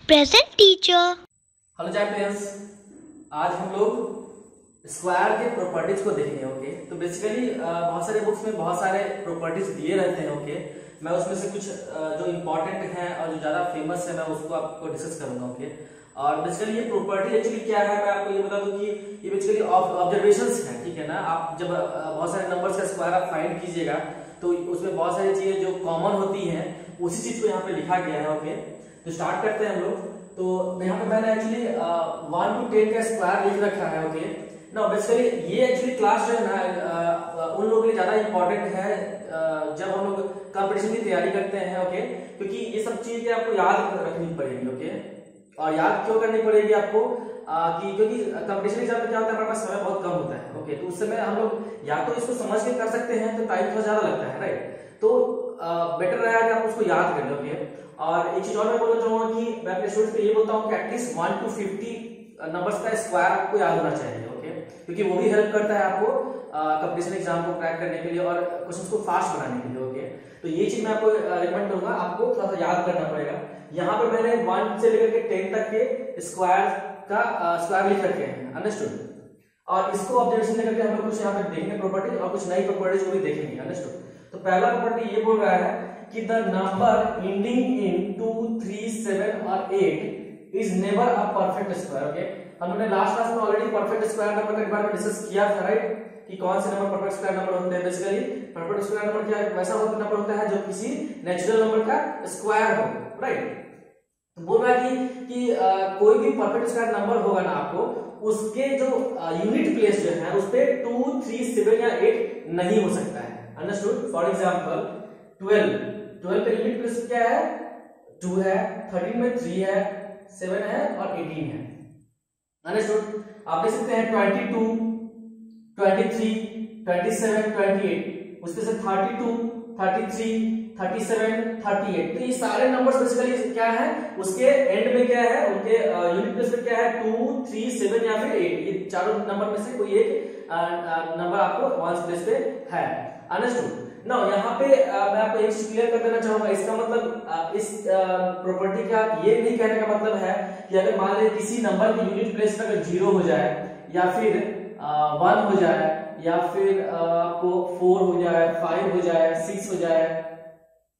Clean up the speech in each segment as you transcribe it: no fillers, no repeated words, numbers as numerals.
Present teacher. Hello champions, आज हम लोग स्क्वायर के प्रॉपर्टीज को देखेंगे। ओके, तो बेसिकली बहुत सारे बुक्स में बहुत सारे प्रॉपर्टीज दिए रहते हैं। ओके, मैं उसमें से कुछ जो इम्पोर्टेंट हैं और जो ज्यादा फेमस है मैं उसको आपको डिस्कस करूंगा। ओके, और बेसिकली ये प्रॉपर्टी एक्चुअली क्या है मैं आपको ये बता दूं कि ये बेसिकली ऑब्जर्वेशंस हैं। ठीक है ना, आप जब बहुत सारे नंबर्स का स्क्वायर आप फाइंड कीजिएगा तो उसमें बहुत सारी चीजें जो कॉमन होती हैं उसी चीज को यहाँ पे लिखा गया है। ओके, तो स्टार्ट करते हैं हम लोग। तो यहाँ पे मैंने एक्चुअली 1 to 10 का स्क्वायर लिख रखा है। ओके ना, बेसिकली ये एक्चुअली क्लास जो है ना उन लोगों के लिए ज्यादा इंपॉर्टेंट है जब हम लोग कंपटीशन की तैयारी करते हैं। ओके, क्योंकि ये सब चीजें आपको याद रखनी पड़ेगी। ओके, और याद क्यों करनी पड़ेगी आपको क्योंकि कंपटीशन एग्जाम में क्या होता है हमारे पास समय बहुत कम होता है। ओके, तो उस समय हम लोग या तो इसको समझ के कर सकते हैं तो टाइम थोड़ा ज्यादा लगता है, राइट। तो बेटर रहेगा कि आप उसको याद कर लो। ओके, और एक चीज और मैं बोलना चाहूंगा कि मैं अपने स्टूडेंट्स को ये बोलता हूँ कि एटलीस्ट 1 to 50 नंबर्स का स्क्वायर आपको याद होना चाहिए। ओके, क्योंकि वो भी हेल्प करता है आपको कंपटीशन एग्जाम को क्रैक करने के लिए और क्वेश्चंस को फास्ट बनाने के लिए। ओके, तो ये चीज मैं आपको रिकमेंड करूंगा, आपको थोड़ा सा याद करना पड़ेगा। यहाँ पे मैंने 1 से लेकर के 10 तक के स्क्वायर का स्क्वायर लिख रखे हैं, अंडरस्टूड। और इसको ऑब्जर्वेशन लेकर के हम लोग कुछ यहाँ पे देखेंगे प्रॉपर्टी और कुछ नई प्रॉपर्टीज को भी देखेंगे, अंडरस्टूड। तो पहला प्रॉपर्टी ये बोल रहा है कि द नंबर एंडिंग इन 2, 3, 7 और 8 is never a perfect square. Okay, हमने लास्ट क्लास में ऑलरेडी परफेक्ट स्क्वायर नंबर के बारे में डिस्कस किया था, राइट, कि कौन से नंबर परफेक्ट स्क्वायर नंबर होते हैं। बेसिकली परफेक्ट स्क्वायर नंबर क्या है, वैसा नंबर होता है जो किसी नेचुरल नंबर का स्क्वायर हो, राइट। तो बोल रहा है कि कोई भी परफेक्ट स्क्वायर नंबर होगा ना आपको उसके जो यूनिट प्लेस जो है उस पे 2, 3, 7 या 8 नहीं हो सकता है, अंडरस्टूड। फॉर एग्जांपल 12 पे यूनिट प्लेस क्या है, 2 है, 13 में 3 है, 7 है और 18 है, अंडरस्टूड। आप देख सकते हैं 22, 23, 27, 28, उसके से 32, 33, 37, 38, तो ये सारे नंबर्स बेसिकली क्या है उसके एंड में क्या है, उनके यूनिट प्लेस में क्या है 2, 3, 7 या फिर 8, ये चारों नंबर में से कोई एक नंबर आपको वंस प्लेस पे है, अंडरस्टूड। ना यहाँ पे मैं आपको एक चीज क्लियर कर देना चाहूंगा, इसका मतलब इस प्रॉपर्टी का ये नहीं कहने का मतलब है कि अगर मान लीजिए किसी नंबर की यूनिट प्लेस में अगर 0 हो जाए या फिर 1 हो जाए या फिर आपको 4 हो जाए, 5 हो जाए, 6 हो जाए,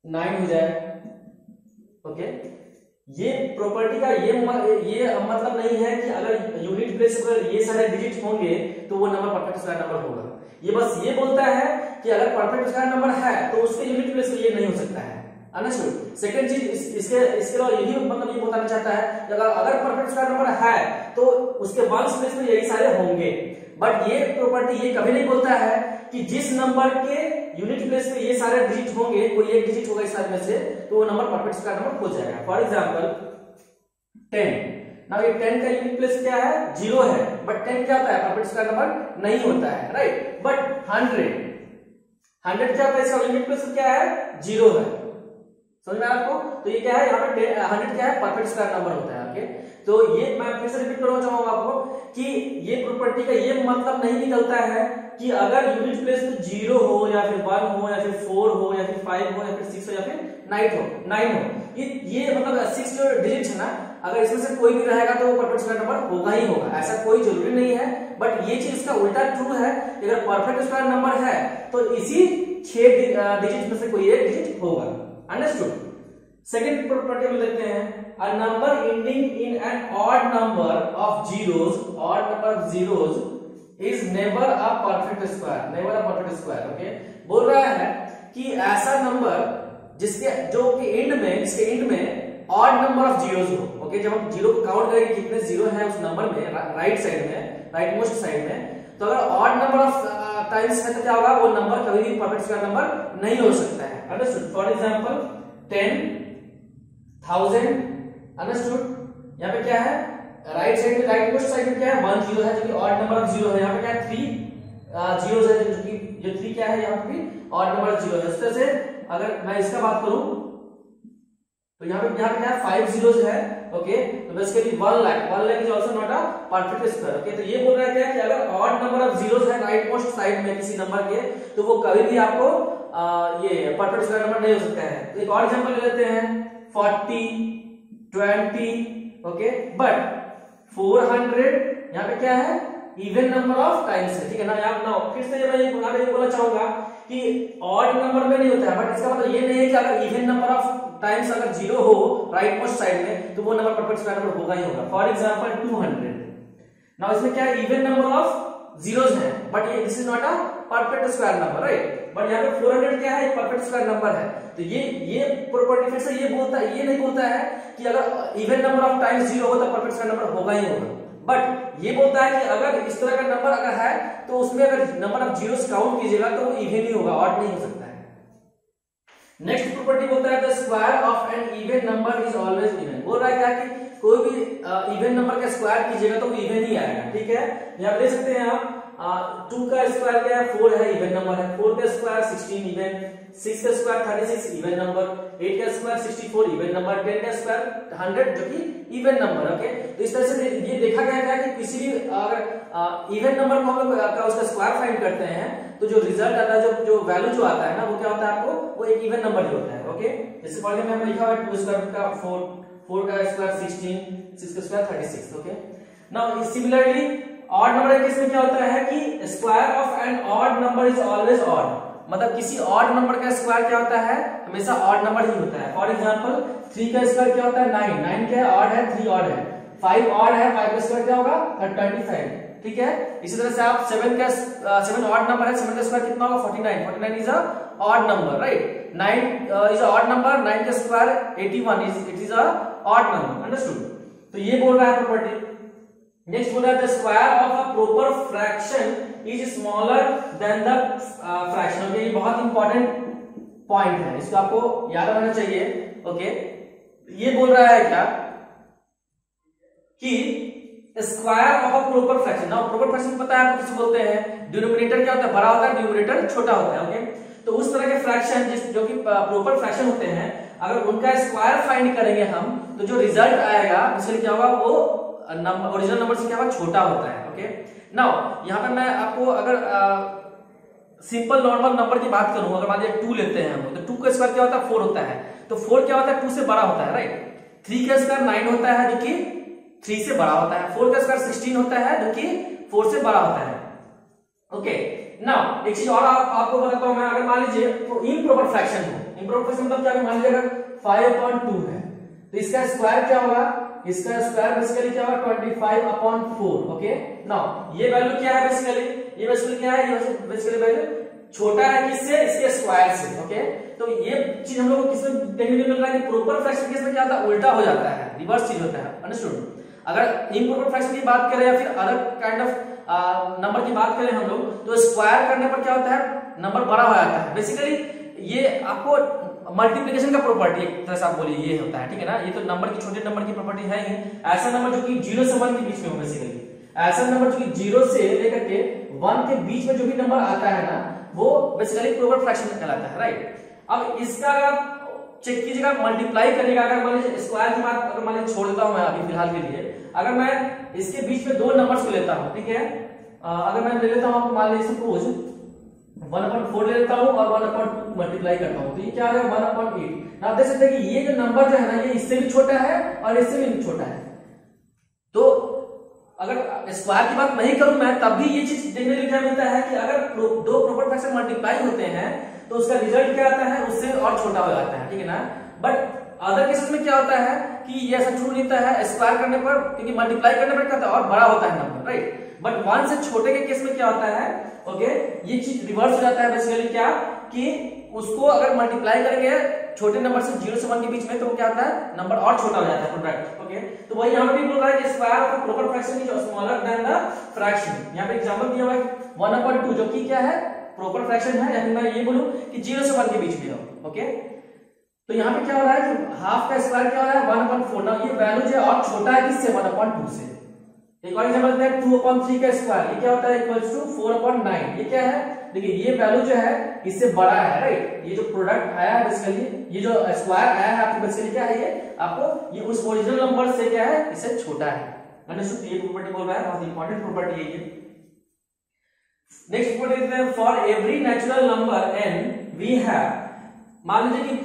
9 हो जाए। ओके, ये प्रॉपर्टी का ये मतलब नहीं है कि अगर यूनिट प्लेस पर ये सारे डिजिट होंगे तो वो नंबर परफेक्ट स्क्वायर नंबर होगा। ये बस ये बोलता है कि अगर परफेक्ट स्क्वायर नंबर है तो उसके यूनिट प्लेस पर ये नहीं हो सकता है, अंडरस्टूड। सेकंड चीज इसके अलावा ये भी मतलब ये बताना चाहता है कि अगर परफेक्ट स्क्वायर नंबर है तो उसके वंस प्लेस में यही सारे होंगे। बट ये प्रॉपर्टी ये कभी नहीं बोलता है कि जिस नंबर के यूनिट प्लेस में ये सारे डिजिट होंगे कोई एक डिजिट होगा इस में से तो वो नंबर परफेक्ट स्क्वायर नंबर हो जाएगा। फॉर एग्जांपल 10, नाउ ये 10 का यूनिट प्लेस क्या है, 0 है, बट 10 क्या होता है परफेक्ट स्क्वायर नंबर नहीं होता है, राइट। बट 100 क्या होता है, इसका यूनिट प्लेस क्या है, 0 है, समझ में आपको। तो ये क्या है यहाँ पे 100 क्या है परफेक्ट स्क्वायर नंबर होता है। ओके, तो ये मैं फिर से रिपीट करना चाहूंगा आपको कि ये प्रॉपर्टी का ये मतलब नहीं निकलता है कि अगर यूनिट प्लेस में 0 हो या फिर 1 हो या फिर 4 हो या फिर 5 हो या फिर 6 हो या फिर 9 हो, ये मतलब 6 जो डिजिट है ना, अगर इसमें से कोई भी रहेगा तो वो परफेक्ट स्क्वायर नंबर होगा ही होगा, ऐसा कोई जरूरी नहीं है। बट ये चीज का उल्टा ट्रू है, अगर परफेक्ट स्क्वायर नंबर है तो इसी 6 डिजिट में से कोई एक डिजिट होगा, अंडरस्टूड। सेकंड प्रॉपर्टी में देखते हैं, a number ending in an odd number of zeros is never a perfect square। Okay, बोल रहा है कि ऐसा नंबर जिसके एंड में ऑड नंबर ऑफ जीरोस हो। ओके, जब हम जीरो को काउंट करेंगे कितने जीरो हैं उस नंबर में राइट साइड में, राइट मोस्ट साइड में, तो अगर ऑड नंबर ऑफ टाइम्स है तो क्या होगा, वो नंबर कभी भी परफेक्ट स्क्वायर नंबर नहीं हो सकता है, अंडरस्टूड। For example 10,000, understood. यहाँ पे क्या है राइट साइड में, राइट मोस्ट साइड में क्या है 1 0 है जो कि ऑड नंबर ऑफ 0 है। यहाँ पे क्या है 3 जीरोस है जो कि 3 क्या है यहाँ पे ऑड नंबर ऑफ 0 है। इस तरह से अगर मैं इसका बात करूं तो यहाँ पे क्या है 5 जीरोस है। ओके, तो basically 1 lakh is also not a perfect square. Okay, तो ये बोल रहा है क्या कि अगर ऑड नंबर ऑफ जीरोस है राइट मोस्ट साइड में किसी नंबर के तो वो कभी भी आपको ये परफेक्ट स्क्वायर नंबर नहीं हो सकता है। तो एक और एग्जांपल ले लेते हैं 40, 20, ओके, बट 400 यहाँ पे क्या है, इवन नंबर ऑफ टाइम्स है, ठीक है ना। यहाँ फिर से मैं ये बोलना चाहूंगा कि ऑड नंबर में नहीं होता है, बट इसका मतलब ये नहीं है कि अगर इवन नंबर ऑफ टाइम्स अगर 0 हो राइट मोस्ट साइड में तो वो नंबर परफेक्ट स्क्वायर नंबर होगा ही होगा। फॉर एग्जांपल 200, नाउ इसमें क्या है, इवन नंबर ऑफ जीरोस है, बट ये this is not a perfect square number, right. But यहाँ पे 400 क्या है, परफेक्ट स्क्वायर नंबर है। तो ये प्रॉपर्टी फिर से ये बोलता है, ये नहीं बोलता है कि अगर इवन नंबर ऑफ टाइम्स 0 हो तो परफेक्ट स्क्वायर नंबर होगा ही होगा, बट ये बोलता है कि अगर इस तरह का नंबर अगर है तो उसमें अगर नंबर ऑफ जीरोस काउंट कीजिएगा तो वो इवन ही होगा, ऑड नहीं हो सकता है। नेक्स्ट प्रॉपर्टी बोलता है the square of an even number is always even. बोल रहा है क्या कि कोई भी इवन नंबर का स्क्वायर कीजिएगा तो वो इवन ही आएगा, ठीक है। यहाँ देख सकते हैं आप 2 का स्क्वायर क्या है, 4 है, इवन नंबर है। 4 का स्क्वायर 16 इवन, 6 का स्क्वायर 36 इवन नंबर, 8 का स्क्वायर 64 इवन नंबर, 10 का स्क्वायर 100 जो कि इवन नंबर, ओके। तो इस तरह से ये देखा गया है कि किसी भी अगर इवन नंबर को हम लोग का उसका स्क्वायर फाइंड करते हैं तो जो रिजल्ट आता है, जो वैल्यू जो आता है ना, वो क्या होता है आपको, वो एक इवन नंबर ही होता है, ओके। जैसे पढ़ने में हमने लिखा हुआ है 2 स्क्वायर का 4 का स्क्वायर 16, 6 का square 36, okay. Now similarly odd number के केस में क्या होता है कि square of an odd number is always odd, मतलब किसी ऑड नंबर का स्क्वायर क्या होता है, हमेशा ऑड नंबर ही होता है। फॉर एग्जांपल 3 का स्क्वायर क्या होता है, 9, 9 क्या है, ऑड है, 3 ऑड है, 5 ऑड है, 5 का स्क्वायर क्या होगा, 25, ठीक है। इसी तरह से आप 7 ऑड नंबर है, 7 का स्क्वायर कितना होगा, 49, 49 is a odd number, right. 9 is a odd number, 9 का square 81 it is a odd number, understood. तो ये बोल रहा है प्रॉपर्टी। नेक्स्ट बोल रहा है the square of a proper fraction is smaller than the fraction, okay. ये बहुत इंपॉर्टेंट पॉइंट है, इसको आपको याद रखना चाहिए, ओके। ये बोल रहा है क्या कि square of a proper fraction, now proper fraction पता है आपको किसे बोलते हैं, डिनोमिनेटर क्या होता है, बड़ा होता है, डिनोमिनेटर छोटा होता है, ओके। तो उस तरह के फ्रैक्शन जो कि प्रॉपर फ्रैक्शन होते हैं, अगर उनका स्क्वायर फाइंड करेंगे हम तो जो रिजल्ट आएगा उसके क्या होगा, वो ओरिजिनल नंबर से क्या होगा, छोटा होता है, ओके। नाउ यहाँ पे मैं आपको अगर सिंपल नॉर्मल नंबर की बात करूं, अगर मान लीजिए 2 लेते हैं हम, तो 2 का स्क्वायर क्या होता है, 4 होता है, तो 4 क्या होता है, 2 से बड़ा होता है, राइट। 3 का स्क्वायर 9 होता है जो कि 3 से बड़ा होता है, 4 का स्क्वायर 16 होता है जो कि 4 से बड़ा होता है, ओके। नाउ एक चीज और आपको बताता हूं मैं, अगर मान लीजिए तो इम्प्रॉपर फ्रैक्शन हो, इम्प्रॉपर फ्रैक्शन मतलब क्या, मान लीजिए अगर 5/2 है तो इसका स्क्वायर क्या होगा, इसका स्क्वायर बेसिकली क्या होगा, 25/4, ओके। नाउ ये वैल्यू क्या है, बेसिकली ये बेसिकली क्या है, ये बेसिकली वैल्यू छोटा है किससे, इसके स्क्वायर से, ओके। तो ये चीज हम लोग को किसमें देखने को मिल रहा है कि प्रॉपर फ्रैक्शन केस में क्या होता है, उल्टा हो जाता है, रिवर्स चीज होता है, अंडरस्टूड। अगर इम्प्रॉपर फ्रैक्शन की बात करें या फिर अदर काइंड ऑफ नंबर की बात करें हम लोग, तो स्क्वायर करने पर क्या होता है, नंबर बड़ा हो जाता है। बेसिकली ये आपको मल्टीप्लिकेशन का प्रॉपर्टी एक तरह से आप बोलिए ये होता है, ठीक है ना। ये तो नंबर की, छोटे नंबर की प्रॉपर्टी है ही, ऐसा नंबर जो कि 0 से 1 के बीच में हो, बेसिकली ऐसा नंबर जो कि 0 से लेकर के 1 के बीच में जो भी नंबर आता है ना, वो बेसिकली प्रॉपर फ्रैक्शन कहलाता है, राइट। अब इसका अगर चेक कीजिएगा, मल्टीप्लाई करेगा, अगर मान लीजिए स्क्वायर की बात अगर मान लीजिए छोड़ देता हूं मैं अभी फिलहाल के लिए, अगर मैं इसके बीच में 2 नंबर्स को लेता हूं, ठीक है, अगर मैं ले लेता हूं मान लीजिए सपोज 1/4 ले लेता हूं और 1/2 मल्टीप्लाई करता हूं, तो ये क्या आ जाएगा 1/8। ना देख सकते हैं कि ये जो नंबर जो है ना, ये इससे भी छोटा है और इससे भी छोटा है। तो अगर स्क्वायर की बात नहीं करूं मैं, तब भी ये चीज देखने को क्या मिलता है कि अगर 2 प्रॉपर फ्रैक्शन मल्टीप्लाई होते हैं तो उसका रिजल्ट क्या आता है, उससे और छोटा हो जाता है, ठीक है ना। बट अदर केसेस में क्या होता है कि ये ऐसा ट्रू नहीं होता है, स्क्वायर करने पर, क्योंकि मल्टीप्लाई करने पर क्या होता है, और बड़ा होता है नंबर, राइट। बट 1 से छोटे के केस में क्या होता है, ओके, ये चीज रिवर्स हो जाता है, बेसिकली क्या कि उसको अगर मल्टीप्लाई करेंगे छोटे नंबर से 0 से 1 के बीच में, तो क्या होता है, नंबर और छोटा हो जाता है, प्रोडक्ट, ओके। तो वही यहाँ पे भी बोल रहा है कि square of a proper fraction is smaller than the fraction. यहाँ पे एग्जांपल दिया हुआ है 1/2 जो कि क्या है, प्रॉपर फ्रैक्शन है, या फिर मैं ये बोलूं कि 0 से 1 के बीच में हो, ओके। तो यहाँ पे क्या हो रहा है कि हाफ का स्क्वायर क्या हो रहा है, 1/4। ना ये वैल्यू जो है और छोटा है किससे, 1/2 से। एक और एग्जांपल देते हैं 2/3 का स्क्वायर, ये क्या होता है, इक्वल्स टू 4/9। ये क्या है, देखिए ये वैल्यू जो है इससे बड़ा है, राइट। ये जो प्रोडक्ट आया है बेसिकली, ये जो स्क्वायर आया है आपको बेसिकली क्या है, ये आपको ये उस ओरिजिनल नंबर से क्या है, इससे छोटा है, अंडरस्टूड। ये प्रॉपर्टी बोल रहा है, बहुत इंपॉर्टेंट प्रॉपर्टी है ये। नेक्स्ट प्रॉपर्टी देते हैं, for every natural number n we have मान लीजिए कि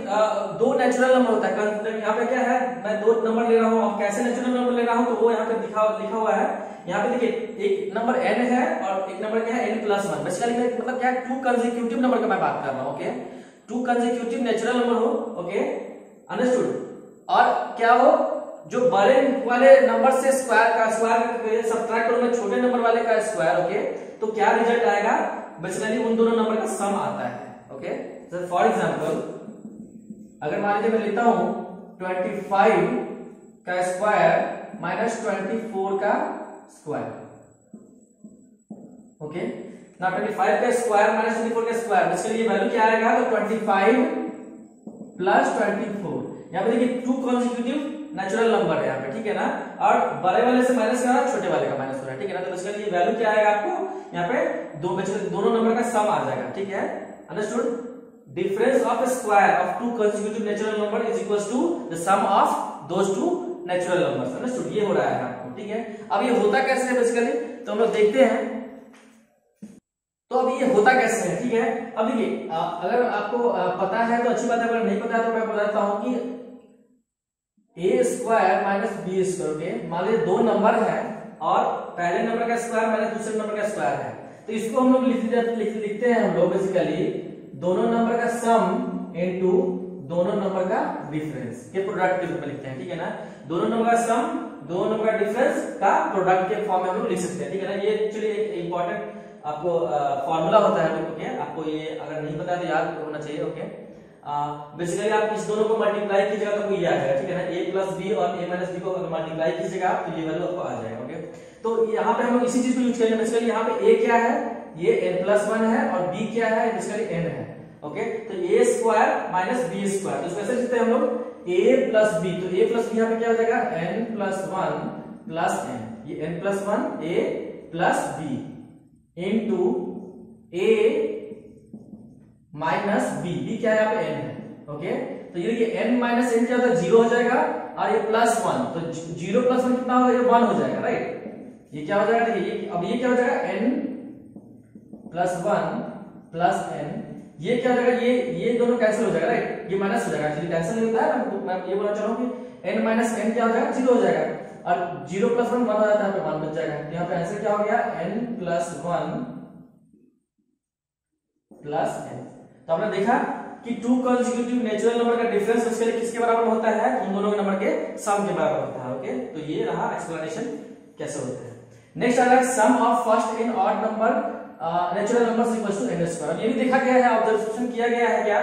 दो नेचुरल नंबर होता है, यहाँ पे क्या है, मैं दो नंबर ले रहा हूँ, अब कैसे नेचुरल नंबर ले रहा हूँ तो वो यहाँ पे लिखा हुआ है। यहाँ पे देखिए एक नंबर n है और एक नंबर क्या है n+1। बेसिकली मतलब क्या है, टू कंसेक्यूटिव नंबर का मैं बात कर रहा हूँ। Okay, two consecutive natural number हो। Okay, understood. और क्या हो, जो बड़े वाले नंबर से स्क्वायर सब्ट्रैक्ट करूं मैं छोटे नंबर वाले का स्क्वायर। ओके, तो क्या रिजल्ट आएगा, बेसिकली उन दोनों नंबर का सम आता है। ओके, सर फॉर एग्जांपल अगर मान लीजिए मैं लेता हूं 25 का स्क्वायर माइनस 24 का स्क्वायर। ओके, ना 25 का स्क्वायर माइनस 24 का स्क्वायर, बेसिकली ये वैल्यू क्या आएगा, तो 25 प्लस 24। यहाँ पे देखिए टू कॉन्सेक्यूटिव नेचुरल नंबर है यहाँ पे, ठीक है ना, और बड़े वाले से माइनस कर रहा है, छोटे वाले का माइनस हो रहा है, ठीक है ना। तो बेसिकली ये वैल्यू क्या आएगा आपको यहाँ पे, दोनों नंबर का सम आ जाएगा, ठीक है, understood. Difference of square of two consecutive natural number is equals to the sum of those two natural numbers, understood. ये हो रहा है आपको, ठीक है। अब ये होता कैसे है बेसिकली, तो हम लोग देखते हैं। तो अब ये होता कैसे है, ठीक है। अब देखिए अगर आपको पता है तो अच्छी बात है, अगर नहीं पता है तो मैं बताता हूं कि a square minus B square. Okay, मान लीजिए दो नंबर है और पहले नंबर का स्क्वायर माइनस दूसरे नंबर का स्क्वायर है, तो इसको हम लोग लिखते हैं हम लोग बेसिकली दोनों नंबर का सम इनटू दोनों नंबर का डिफरेंस के प्रोडक्ट के रूप में लिखते हैं, ठीक है ना। दोनों नंबर का सम, दोनों नंबर का डिफरेंस का प्रोडक्ट के फॉर्म में हम लोग लिख सकते हैं, ठीक है ना। ये एक्चुअली एक इंपॉर्टेंट आपको फॉर्मूला होता है, ओके, आपको ये अगर नहीं पता है तो याद होना चाहिए। ओके, बेसिकली आप इस दोनों को मल्टीप्लाई कीजिएगा तो ये आ जाएगा, ठीक है ना। a प्लस बी और a माइनस बी को अगर मल्टीप्लाई कीजिएगा तो ये वैल्यू आपको आ जाएगा। ओके, तो यहाँ पे हम लोग इसी चीज को यूज करेंगे। बेसिकली यहाँ पे a क्या है, ये n+1 है और b क्या है, बेसिकली n है। ओके, तो a square minus b square, तो कैसे लिखते हैं हम लोग, a प्लस b, तो a प्लस b यहाँ पे क्या हो जाएगा, n+1 प्लस n, ये n+1 a plus b into a minus b, b क्या है यहाँ पे n है। ओके, तो ये देखिए n माइनस n क्या होता है, 0 हो जाएगा, और ये +1, तो 0 + 1 कितना होगा, ये 1 हो जाएगा, राइट। ये क्या हो जाएगा, देखिए अब ये क्या हो जाएगा, n+1 प्लस n, ये क्या हो जाएगा, ये दोनों कैंसिल हो जाएगा, राइट, ये माइनस हो जाएगा, एक्चुअली कैंसिल नहीं होता है, मैं ये बोलना चाह रहा हूँ कि n माइनस n क्या हो जाएगा, 0 हो जाएगा, और 0 + 1 1 हो जाता है, तो 1 बच जाएगा। तो यहाँ पे आंसर क्या हो गया, n+1 प्लस n। तो आपने देखा कि टू कंसेक्यूटिव नेचुरल नंबर का डिफरेंस उसके किसके बराबर होता है, उन दोनों के नंबर के सम के बराबर होता है। ओके, तो ये रहा एक्सप्लेनेशन कैसे होता है। नेक्स्ट आ रहा है sum of first n odd number natural numbers equals to n square. ये भी देखा गया है, ऑब्जर्वेशन किया गया है क्या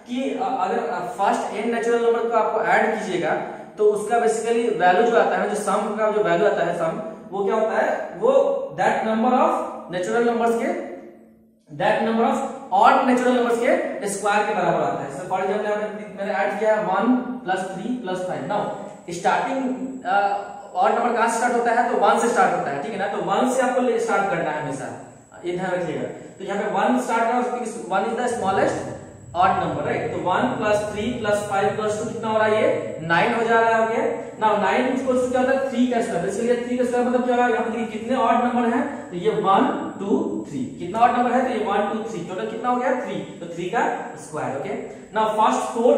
कि अगर फर्स्ट n नेचुरल नंबर को आपको ऐड कीजिएगा तो उसका बेसिकली वैल्यू जो आता है, जो सम का जो वैल्यू आता है सम, वो क्या होता है, वो that number of natural numbers के, that number of odd natural numbers के स्क्वायर के बराबर आता है। फॉर एग्जांपल मैंने ऐड किया 1 + 3 + 5। नाउ स्टार्टिंग ऑड नंबर कहां से स्टार्ट होता है, तो 1 से स्टार्ट होता है, ठीक है ना। तो 1 से आपको स्टार्ट करना है हमेशा, ये ध्यान रखिएगा। तो यहाँ पे 1 स्टार्ट करना, 1 is the smallest odd number, right. तो 1 + 3 + 5 + 2 कितना हो रहा है, ये 9 हो जा रहा है। ओके, नाउ 9 इक्वल्स टू क्या होता है, 3 का स्क्वायर। इसलिए 3 का स्क्वायर मतलब क्या होगा, यहाँ पे देखिए कितने ऑड नंबर हैं, तो ये 1 2 3, कितना ऑड नंबर है, तो ये 1 2 3, टोटल कितना हो गया 3, तो 3 का square. Okay, now first 4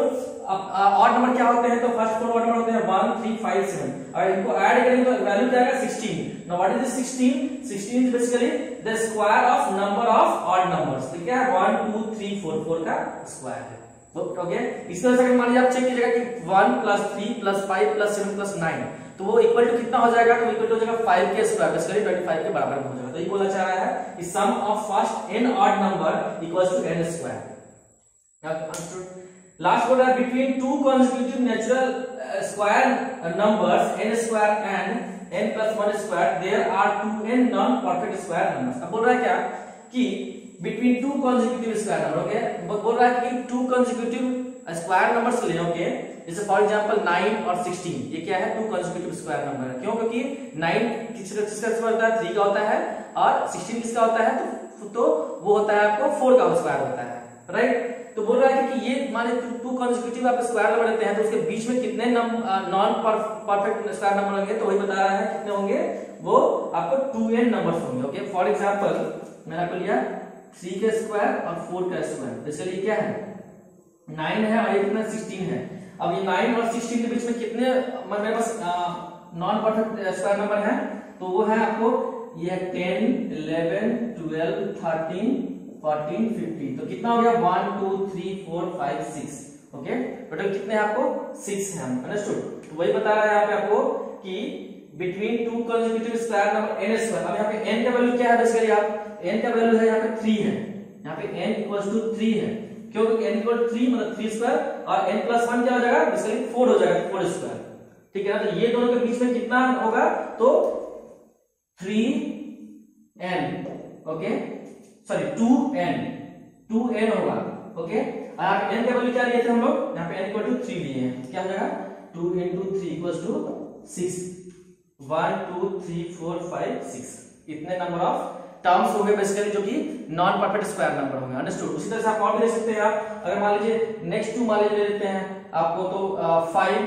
odd number क्या होते हैं, तो फर्स्ट 4 ऑड नंबर होते हैं 1 3 5 7, और इनको ऐड करेंगे तो वैल्यू क्या आएगा 16। Now what is this 16? 16 is basically the square of number of odd numbers, तो क्या है 1 2 3 4, 4 का स्क्वायर है। ओके, इस तरह से मान लीजिए आप चेक कीजिएगा कि 1 + 3 + 5 + 7 + 9, तो वो इक्वल टू कितना हो जाएगा, तो इक्वल टू हो जाएगा 5 के स्क्वायर, बेसिकली 25 के बराबर हो जाएगा। तो ये बोला चाह रहा है कि sum of first n odd number equals to n square. Last बोल रहा है between two consecutive natural square numbers n square and n+1 square there are 2n non perfect square numbers. अब बोल रहा है क्या कि between two consecutive square number, okay, बोल रहा है कि टू कंसेक्यूटिव स्क्वायर नंबर्स ले, ओके, जैसे फॉर एग्जांपल 9 और 16, ये क्या है, टू कंसेक्यूटिव स्क्वायर नंबर है। क्यों? क्योंकि 9 किसका स्क्वायर होता है, 3 का होता है, और 16 किसका होता है, तो वो होता है आपको 4 का स्क्वायर होता है, राइट। तो बोल रहा है कि ये माने टू कंसेक्यूटिव आप स्क्वायर नंबर लेते हैं तो उसके बीच में कितने नॉन परफेक्ट स्क्वायर नंबर होंगे, तो वही बता रहा है कितने होंगे, वो आपको 2n नंबर्स होंगे। ओके, फॉर एग्जांपल मैंने आपको लिया 3 का स्क्वायर और 4 का स्क्वायर, इसलिए क्या है 9 है और ये कितना 16 है। अब ये 9 और 16 के बीच में कितने मेरे पास नॉन परफेक्ट स्क्वायर नंबर है, तो वो है आपको ये 10 11 12 13 14 15। तो कितना हो गया 1 2 3 4 5 6। ओके, टोटल कितने हैं आपको 6 है। अंडरस्टूड। तो वही बता रहा है यहाँ पे आपको कि between two consecutive square number n square. अब यहाँ पे n का वैल्यू क्या है बेसिकली, आप n का वैल्यू है यहाँ पे 3 है, यहाँ पे n इक्वल्स टू 3 है। क्यों? क्योंकि n इक्वल 3 मतलब 3 स्क्वायर और n प्लस 1 क्या हो जाएगा बेसिकली 4 हो जाएगा, 4 स्क्वायर। ठीक है ना। तो ये दोनों के बीच में कितना होगा, तो 3n, ओके सॉरी 2n होगा। ओके, और n का वैल्यू क्या लिए थे हम लोग, यहाँ पे n इक्वल टू 3 लिए हैं, क्या हो जाएगा 2 into 3 इक्वल्स टू 6। 1 2 3 4 5 6 इतने नंबर ऑफ टर्म्स हो गए बेसिकली जो कि नॉन परफेक्ट स्क्वायर नंबर होंगे। अंडरस्टूड। उसी तरह से आप और भी ले सकते हैं। आप अगर मान लीजिए नेक्स्ट टू मान लीजिए ले लेते हैं आपको, तो 5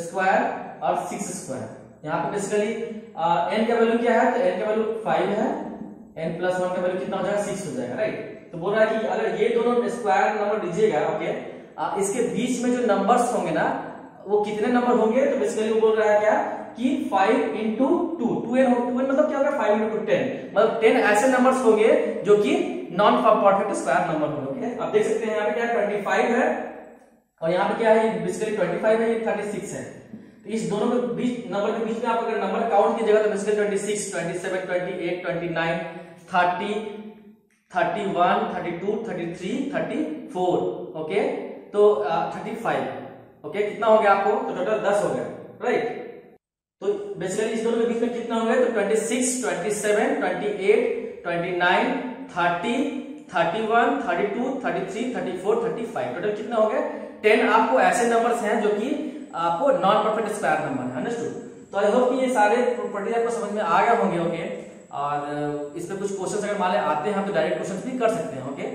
स्क्वायर और 6 स्क्वायर। यहाँ पे बेसिकली n का वैल्यू क्या है, तो n का वैल्यू 5 है, n प्लस 1 का वैल्यू कितना हो जाएगा 6 हो जाएगा, राइट। तो बोल रहा है कि अगर ये दोनों स्क्वायर नंबर दीजिएगा, ओके, इसके बीच में जो नंबर्स होंगे ना वो कितने नंबर होंगे, तो बेसिकली वो बोल रहा है क्या कि 5 into 2 2n मतलब क्या होगा 5 into 10 मतलब 10 ऐसे नंबर्स होंगे जो कि नॉन परफेक्ट स्क्वायर नंबर होंगे। आप देख सकते हैं यहाँ पे क्या 25 है और यहाँ पे क्या है बेसिकली 25 है, ये 36 है। तो इस दोनों के बीच नंबर के बीच में आप अगर नंबर काउंट कीजिएगा तो बेसिकली 26 27 28 29 30 31 32 33 34, ओके, तो 35। ओके, कितना हो गया आपको, तो टोटल 10 हो गया, राइट। तो बेसिकली इस दोनों के बीच में कितना हो गया, तो 26 27 28 29 30 31 32 33 34 35 टोटल कितना हो गया 10 आपको ऐसे नंबर्स हैं जो कि आपको नॉन परफेक्ट स्क्वायर नंबर है। अंडरस्टूड। तो आई होप कि ये सारे प्रॉपर्टीज आपको समझ में आ गए होंगे। ओके, और इस पे कुछ क्वेश्चंस अगर मान ले आते हैं तो डायरेक्ट क्वेश्चंस भी कर सकते हैं। ओके,